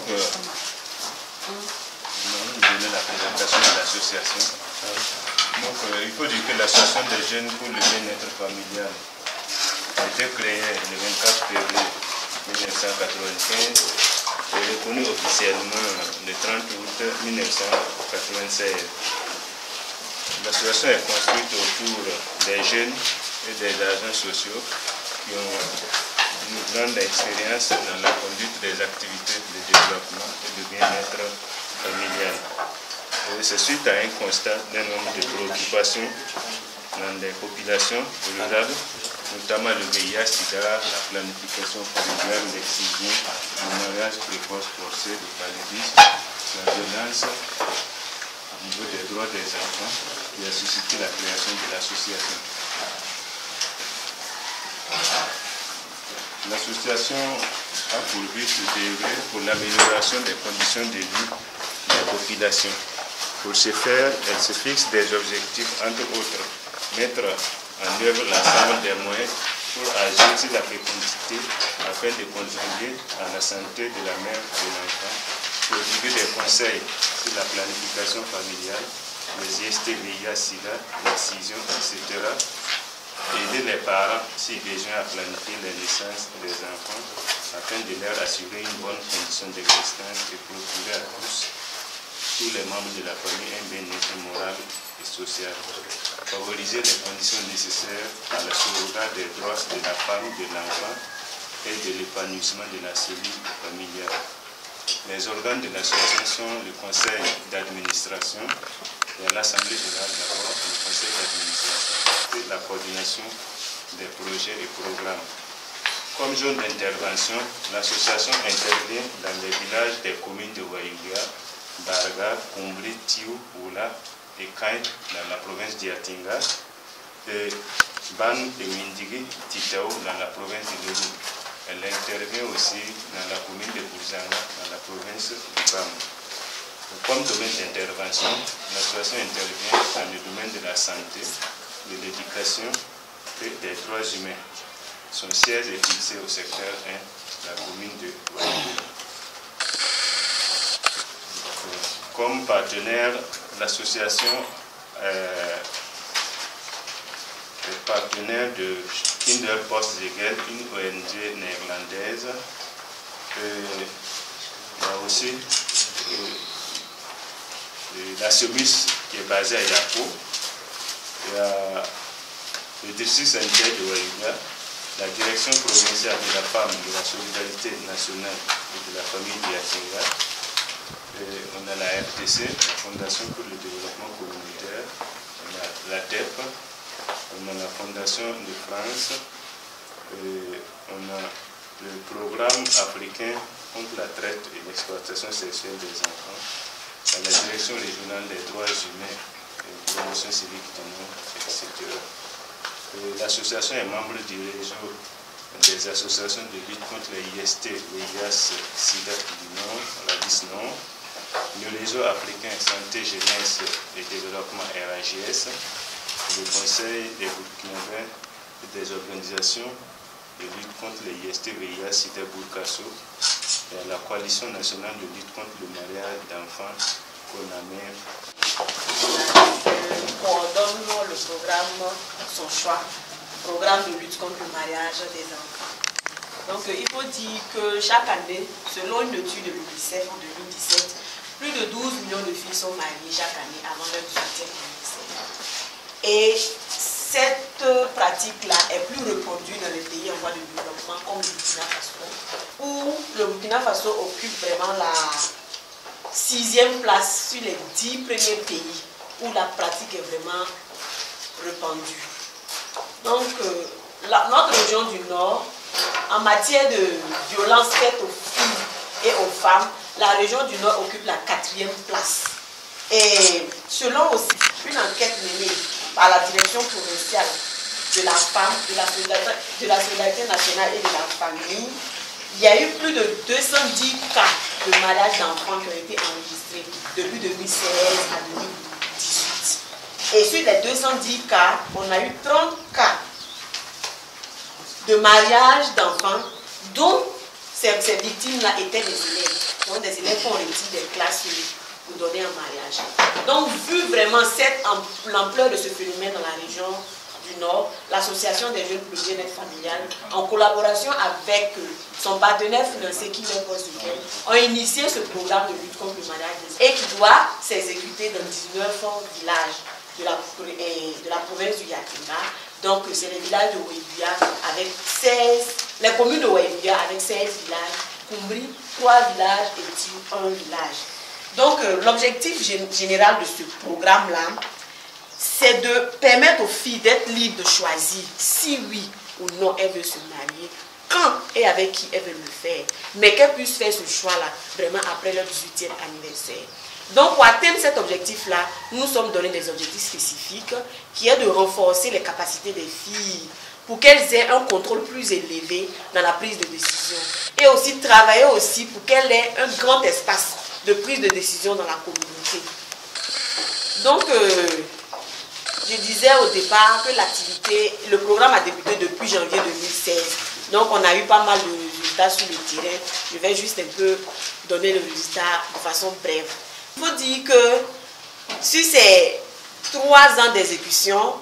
nous donner la présentation de l'association. Donc, il faut dire que l'association des jeunes pour le bien-être familial a été créée le 24 février 1995 et reconnue officiellement le 30 août 1996. L'association est construite autour des jeunes et des agents sociaux qui ont une grande expérience dans la conduite des activités de développement et de bien-être familial. C'est suite à un constat d'un nombre de préoccupations dans les populations rurales, notamment le VIH-Sida, la planification familiale, l'excision, le mariage précoce forcé, le paludisme, la violence au niveau des droits des enfants, qui a suscité la création de l'association. L'association a pour but d'œuvrer pour l'amélioration des conditions de vie des populations. Pour ce faire, elle se fixe des objectifs, entre autres, mettre en œuvre l'ensemble des moyens pour agir sur la fécondité afin de contribuer à la santé de la mère et de l'enfant, prodiguer des conseils sur la planification familiale, les IST, VIH, SIDA, l'excision, etc. Aider les parents, si besoin, à planifier les naissances des enfants afin de leur assurer une bonne condition d'existence et procurer à tous les membres de la famille un bien-être moral et social. Favoriser les conditions nécessaires à la sauvegarde des droits de la femme, de l'enfant et de l'épanouissement de la cellule familiale. Les organes de l'association sont le conseil d'administration et l'assemblée générale d'abord, le conseil d'administration et la coordination des projets et programmes. Comme zone d'intervention, l'association intervient dans les villages des communes de Waïga, Barga, Kumbri, Tiou, Oula et Kain dans la province d'Yatinga, et Ban et Mindigi, Titao dans la province de Lérou. Elle intervient aussi dans la commune de Bouzanga dans la province du Bam. Comme domaine d'intervention, l'association intervient dans le domaine de la santé, de l'éducation et des droits humains. Son siège est fixé au secteur 1, la commune de Waïga. Comme partenaire, l'association est partenaire de Kinder Postzeegel, une ONG néerlandaise. Il y a aussi la SEMUS qui est basée à Yapo. Il y a le district sanitaire de Waïga, la direction provinciale de la femme, de la solidarité nationale et de la famille de Yatinga. On a la FTC, la Fondation pour le développement communautaire, on a la DEP, on a la Fondation de France, on a le programme africain contre la traite et l'exploitation sexuelle des enfants, on a la Direction régionale des droits humains et promotion civique du Nord, etc. L'association est membre du réseau des associations de lutte contre les IST, VIH, SIDA du Nord, la DIS Nord, le réseau africain santé, jeunesse et développement RAGS, le conseil des Burkinabés et des organisations de lutte contre les IST, VIH, SIDA, Burkasso, et la coalition nationale de lutte contre le mariage d'enfants, CONAMER. Coordonne le programme Son Choix, programme de lutte contre le mariage des enfants. Donc il faut dire que chaque année, selon une étude de l'UNICEF en 2017, plus de 12 millions de filles sont mariées chaque année avant leur 18e anniversaire. Et cette pratique-là est plus répandue dans les pays en voie de développement comme le Burkina Faso, où le Burkina Faso occupe vraiment la 6e place sur les 10 premiers pays où la pratique est vraiment répandue. Donc, notre région du Nord, en matière de violence faite aux filles et aux femmes, la région du Nord occupe la 4e place. Et selon aussi une enquête menée par la direction provinciale de la femme, de la solidarité nationale et de la famille, il y a eu plus de 210 cas de mariage d'enfants qui ont été enregistrés depuis 2016 à 2018. Et sur les 210 cas, on a eu 30 cas de mariage d'enfants dont ces victimes-là étaient des élèves. Donc des élèves qu'on retire des classes pour donner un mariage. Donc vu vraiment l'ampleur de ce phénomène dans la région du Nord, l'association des jeunes pour le bien-être familial, en collaboration avec son partenaire financier qui met poste du Quai, ont initié ce programme de lutte contre le mariage et qui doit s'exécuter dans 19 villages de la province du Yakinga. Donc c'est les villages de Ouébia avec 16, les communes de Ouébia avec 16 villages, Kumbri 3 villages et Tiu 1 village. Donc l'objectif général de ce programme-là, c'est de permettre aux filles d'être libres de choisir si oui ou non elles veulent se marier, quand et avec qui elles veulent le faire, mais qu'elles puissent faire ce choix-là vraiment après leur 18e anniversaire. Donc pour atteindre cet objectif-là, nous nous sommes donné des objectifs spécifiques qui est de renforcer les capacités des filles pour qu'elles aient un contrôle plus élevé dans la prise de décision et aussi travailler aussi pour qu'elles aient un grand espace de prise de décision dans la communauté. Donc, je disais au départ que le programme a débuté depuis janvier 2016. Donc, on a eu pas mal de résultats sur le terrain. Je vais juste un peu donner le résultat de façon brève. Il faut dire que sur ces 3 ans d'exécution,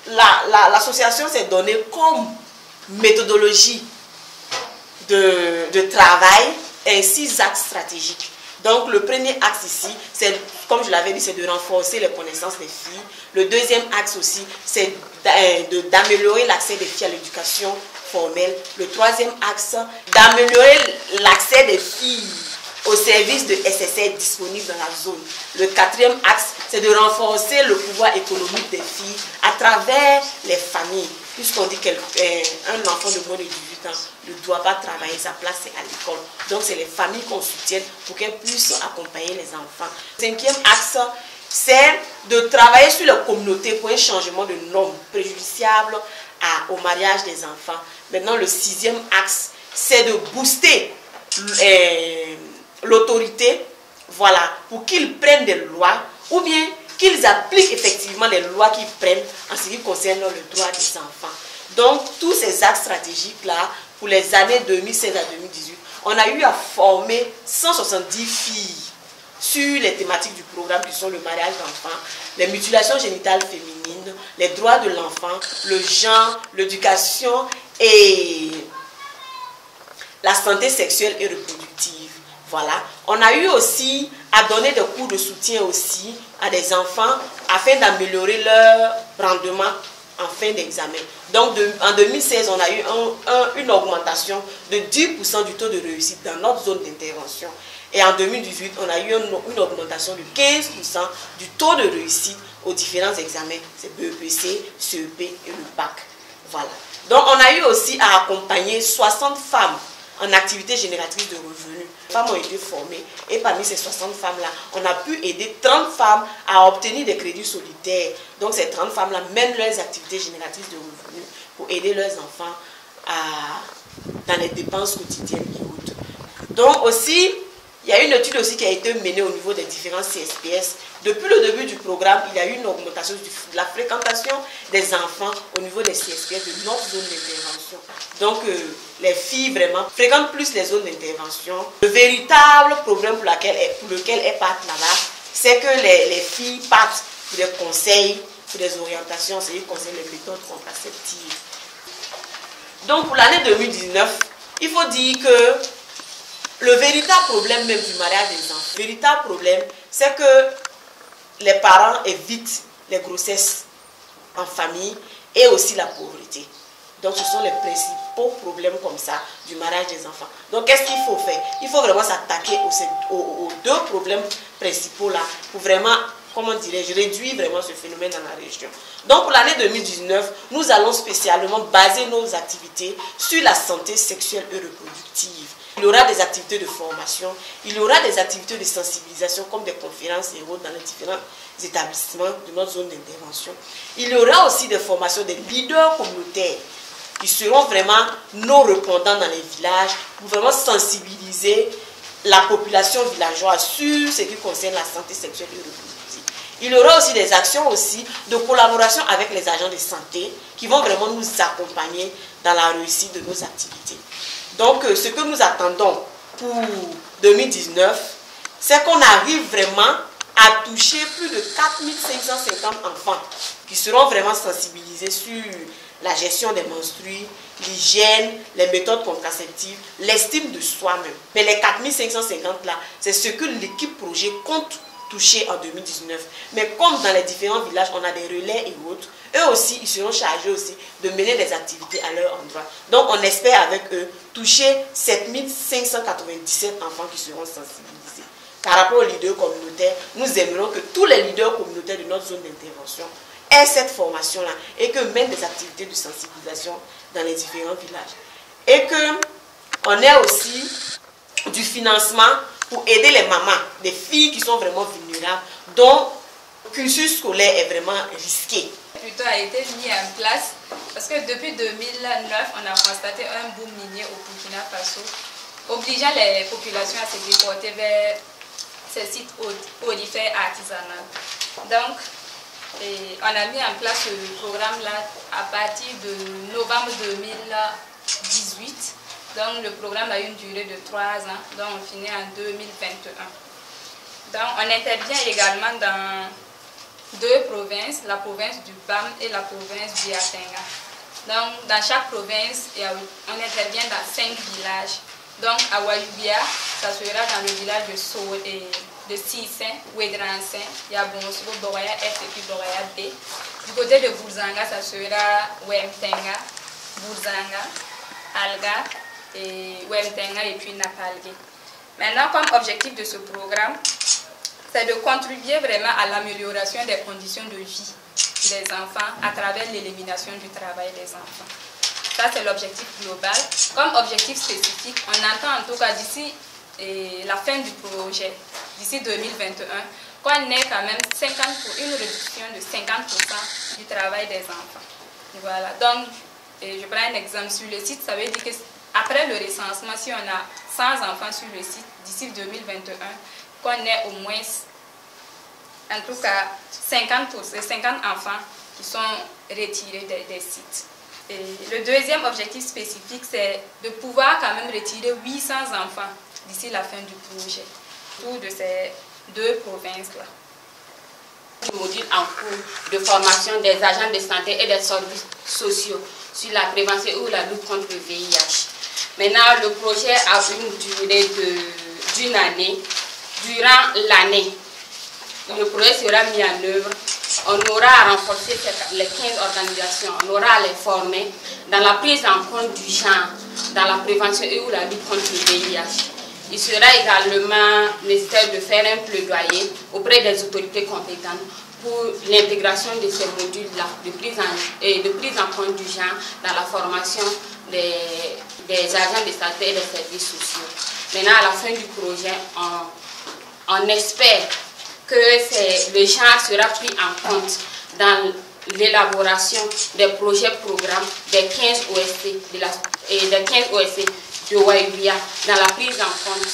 l'association s'est donnée comme méthodologie de travail et 6 axes stratégiques. Donc le premier axe ici, c'est, comme je l'avais dit, c'est de renforcer les connaissances des filles. Le deuxième axe aussi, c'est d'améliorer l'accès des filles à l'éducation formelle. Le troisième axe, d'améliorer l'accès des filles aux services de SSR disponibles dans la zone. Le quatrième axe, c'est de renforcer le pouvoir économique des filles à travers les familles. Puisqu'on dit qu'un enfant de moins de 18 ans ne doit pas travailler, sa place c'est à l'école. Donc c'est les familles qu'on soutienne pour qu'elles puissent accompagner les enfants. Le cinquième axe, c'est de travailler sur la communauté pour un changement de normes préjudiciables au mariage des enfants. Maintenant le 6e axe, c'est de booster l'autorité, voilà, pour qu'ils prennent des lois ou bien qu'ils appliquent effectivement les lois qu'ils prennent en ce qui concerne le droit des enfants. Donc, tous ces axes stratégiques-là, pour les années 2016 à 2018, on a eu à former 170 filles sur les thématiques du programme qui sont le mariage d'enfants, les mutilations génitales féminines, les droits de l'enfant, le genre, l'éducation et la santé sexuelle et reproductive. Voilà. On a eu aussi à donner des cours de soutien aussi à des enfants afin d'améliorer leur rendement en fin d'examen. Donc en 2016, on a eu une augmentation de 10% du taux de réussite dans notre zone d'intervention. Et en 2018, on a eu une augmentation de 15% du taux de réussite aux différents examens. C'est BEPC, CEP et le BAC. Voilà. Donc on a eu aussi à accompagner 60 femmes en activité génératrice de revenus. Les femmes ont été formées et parmi ces 60 femmes-là, on a pu aider 30 femmes à obtenir des crédits solidaires. Donc ces 30 femmes-là mènent leurs activités génératrices de revenus pour aider leurs enfants dans les dépenses quotidiennes et autres. Donc aussi, il y a une étude aussi qui a été menée au niveau des différents CSPS. Depuis le début du programme, il y a eu une augmentation de la fréquentation des enfants au niveau des CSPS de notre zone d'intervention. Donc, les filles vraiment fréquentent plus les zones d'intervention. Le véritable problème pour lequel elles partent là-bas, c'est que les filles partent pour des conseils, pour des orientations, c'est-à-dire conseils les méthodes contraceptives. Donc, pour l'année 2019, il faut dire que le véritable problème même du mariage des enfants, le véritable problème, c'est que les parents évitent les grossesses en famille et aussi la pauvreté. Donc ce sont les principaux problèmes comme ça du mariage des enfants. Donc qu'est-ce qu'il faut faire? Il faut vraiment s'attaquer aux 2 problèmes principaux là pour vraiment, comment dirais-je, réduire vraiment ce phénomène dans la région. Donc pour l'année 2019, nous allons spécialement baser nos activités sur la santé sexuelle et reproductive. Il y aura des activités de formation, il y aura des activités de sensibilisation comme des conférences et autres dans les différents établissements de notre zone d'intervention. Il y aura aussi des formations des leaders communautaires qui seront vraiment nos répondants dans les villages pour vraiment sensibiliser la population villageoise sur ce qui concerne la santé sexuelle et reproductive. Il y aura aussi des actions aussi de collaboration avec les agents de santé qui vont vraiment nous accompagner dans la réussite de nos activités. Donc, ce que nous attendons pour 2019, c'est qu'on arrive vraiment à toucher plus de 4550 enfants qui seront vraiment sensibilisés sur la gestion des menstrues, l'hygiène, les méthodes contraceptives, l'estime de soi-même. Mais les 4550 là, c'est ce que l'équipe projet compte toucher en 2019. Mais comme dans les différents villages, on a des relais et autres, eux aussi, ils seront chargés aussi de mener des activités à leur endroit. Donc, on espère avec eux toucher 7597 enfants qui seront sensibilisés. Par rapport aux leaders communautaires, nous aimerions que tous les leaders communautaires de notre zone d'intervention aient cette formation-là et que mènent des activités de sensibilisation dans les différents villages. Et qu'on ait aussi du financement pour aider les mamans, des filles qui sont vraiment vulnérables, dont le cursus scolaire est vraiment risqué. Plutôt a été mis en place parce que depuis 2009, on a constaté un boom minier au Burkina Faso, obligeant les populations à se déporter vers ces sites aurifères artisanaux. Donc, on a mis en place ce programme-là à partir de novembre 2018. Donc, le programme a une durée de 3 ans, donc on finit en 2021. Donc, on intervient également dans 2 provinces, la province du BAM et la province du Yatenga. Donc, dans chaque province, on intervient dans 5 villages. Donc, à Wayubia, ça sera dans le village de Sissin, Ouedranssin, Yabonsro, Boraya F et puis Boraya B. Du côté de Bourzanga, ça sera Wemtenga, Bourzanga, Alga, et Wemtenga et puis Napalgue. Maintenant, comme objectif de ce programme, c'est de contribuer vraiment à l'amélioration des conditions de vie des enfants à travers l'élimination du travail des enfants. Ça, c'est l'objectif global. Comme objectif spécifique, on entend en tout cas d'ici la fin du projet, d'ici 2021, qu'on ait quand même une réduction de 50% du travail des enfants. Voilà. Donc, je prends un exemple sur le site, ça veut dire qu'après le recensement, si on a 100 enfants sur le site, d'ici 2021, qu'on ait au moins, en tout cas, 50 enfants qui sont retirés des sites. Et le deuxième objectif spécifique, c'est de pouvoir quand même retirer 800 enfants d'ici la fin du projet, autour de ces 2 provinces-là. Le module en cours de formation des agents de santé et des services sociaux sur la prévention ou la lutte contre le VIH. Maintenant, le projet a une durée d'une année. Durant l'année, le projet sera mis en œuvre. On aura à renforcer les 15 organisations, on aura à les former dans la prise en compte du genre, dans la prévention et ou la lutte contre le VIH. Il sera également nécessaire de faire un plaidoyer auprès des autorités compétentes pour l'intégration de ces modules-là, de prise en compte du genre dans la formation des agents de santé et des services sociaux. Maintenant, à la fin du projet, on espère que le genre sera pris en compte dans l'élaboration des projets programmes des 15 OSC de Wayubia, dans la prise en compte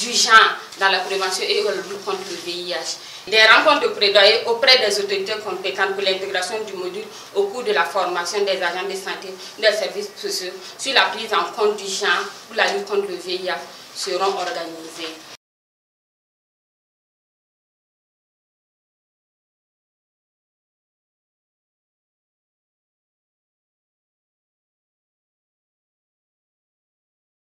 du genre dans la prévention et la lutte contre le VIH. Des rencontres de plaidoyer auprès des autorités compétentes pour l'intégration du module au cours de la formation des agents de santé et des services sociaux sur la prise en compte du genre pour la lutte contre le VIH seront organisées.